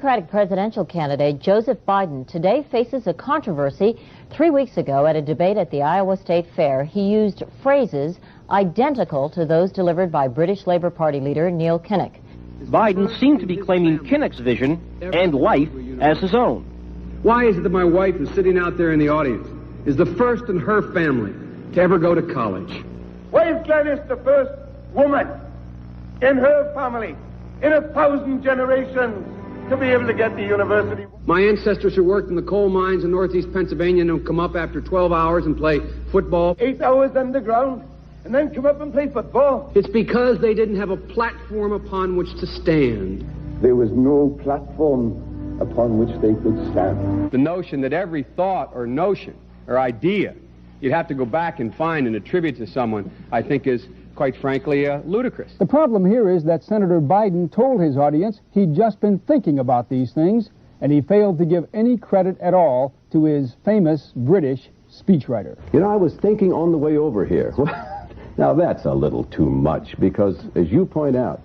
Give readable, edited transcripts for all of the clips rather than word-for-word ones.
Democratic presidential candidate Joseph Biden today faces a controversy. 3 weeks ago at a debate at the Iowa State Fair, he used phrases identical to those delivered by British Labour Party leader Neil Kinnock. Biden seemed to be claiming Kinnock's vision and life as his own. Why is it that my wife, who's sitting out there in the audience, is the first in her family to ever go to college? Why is Gladys the first woman in her family in 1,000 generations to be able to get to university? My ancestors who worked in the coal mines in northeast Pennsylvania don't come up after 12 hours and play football. 8 hours underground and then come up and play football. It's because they didn't have a platform upon which to stand. There was no platform upon which they could stand. The notion that every thought or notion or idea you'd have to go back and find and attribute to someone, I think is, quite frankly, ludicrous. The problem here is that Senator Biden told his audience he'd just been thinking about these things, and he failed to give any credit at all to his famous British speechwriter. You know, I was thinking on the way over here. Now, that's a little too much, because, as you point out,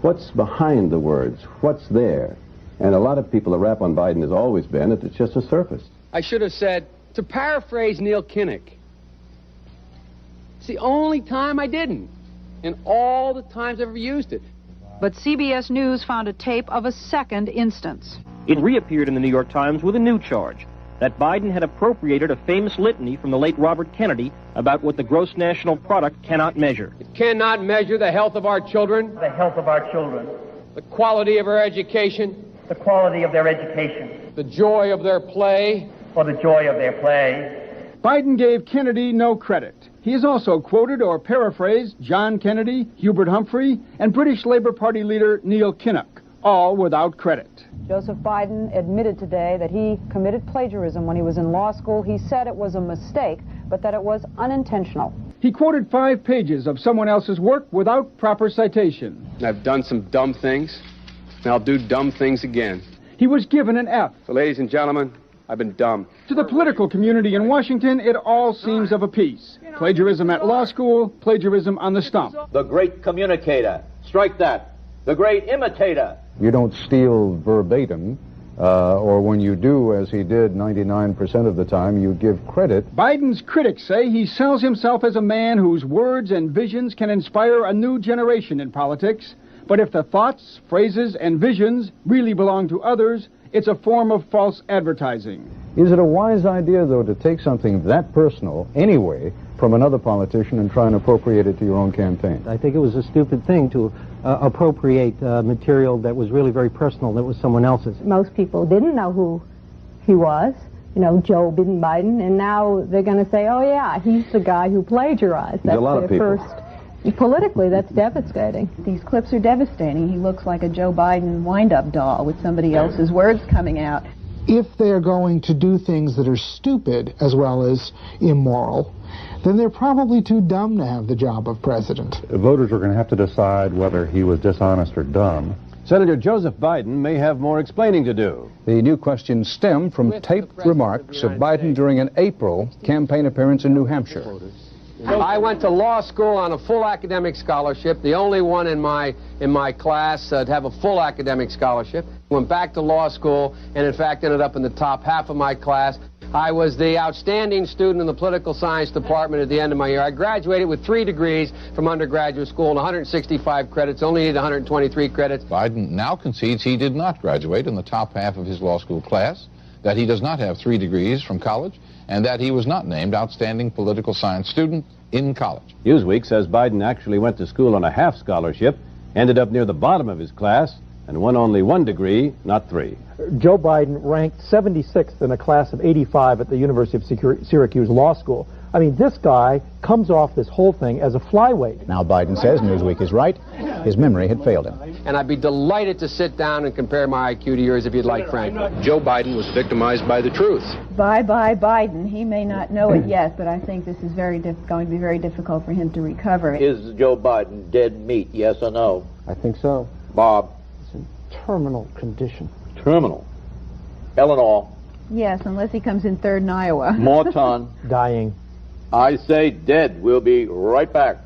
what's behind the words? What's there? And a lot of people, the rap on Biden has always been that it's just a surface. I should have said, to paraphrase Neil Kinnock, it's the only time I didn't, and all the times I've ever used it. But CBS News found a tape of a second instance. It reappeared in the New York Times with a new charge, that Biden had appropriated a famous litany from the late Robert Kennedy about what the gross national product cannot measure. It cannot measure the health of our children, The health of our children, the quality of our education, the quality of their education, the joy of their play, or the joy of their play. Biden gave Kennedy no credit. He has also quoted or paraphrased John Kennedy, Hubert Humphrey, and British Labour Party leader Neil Kinnock, all without credit. Joseph Biden admitted today that he committed plagiarism when he was in law school. He said it was a mistake, but that it was unintentional. He quoted 5 pages of someone else's work without proper citation. I've done some dumb things, and I'll do dumb things again. He was given an F. So, ladies and gentlemen, I've been dumb. To the political community in Washington, it all seems of a piece. Plagiarism at law school, plagiarism on the stump. The great communicator. Strike that. The great imitator. You don't steal verbatim, or when you do, as he did 99% of the time, you give credit. Biden's critics say he sells himself as a man whose words and visions can inspire a new generation in politics. But if the thoughts, phrases, and visions really belong to others, it's a form of false advertising. Is it a wise idea, though, to take something that personal, anyway, from another politician and try and appropriate it to your own campaign? I think it was a stupid thing to appropriate material that was really very personal, that was someone else's. Most people didn't know who he was, you know, Joe Biden, and now they're going to say, oh, yeah, he's the guy who plagiarized. That's a lot of people. Politically, that's devastating. These clips are devastating. He looks like a Joe Biden wind-up doll with somebody else's words coming out. If they're going to do things that are stupid as well as immoral, then they're probably too dumb to have the job of president. Voters are going to have to decide whether he was dishonest or dumb. Senator Joseph Biden may have more explaining to do. The new questions stem from taped remarks of Biden during an April campaign appearance in New Hampshire. I went to law school on a full academic scholarship, the only one in my class to have a full academic scholarship. Went back to law school and, in fact, ended up in the top half of my class. I was the outstanding student in the political science department at the end of my year. I graduated with 3 degrees from undergraduate school and 165 credits, only needed 123 credits. Biden now concedes he did not graduate in the top half of his law school class, that he does not have 3 degrees from college, and that he was not named outstanding political science student in college. Newsweek says Biden actually went to school on a half scholarship, ended up near the bottom of his class, and won only 1 degree, not 3. Joe Biden ranked 76th in a class of 85 at the University of Syracuse Law School. I mean, this guy comes off this whole thing as a flyweight. Now Biden says Newsweek is right. His memory had failed him. And I'd be delighted to sit down and compare my IQ to yours if you'd like, Frank. Joe Biden was victimized by the truth. Bye-bye Biden. He may not know it yet, but I think this is going to be very difficult for him to recover. Is Joe Biden dead meat, yes or no? I think so. Bob? It's in terminal condition. Terminal. Eleanor? Yes, unless he comes in third in Iowa. Morton? Dying. I say dead. We'll be right back.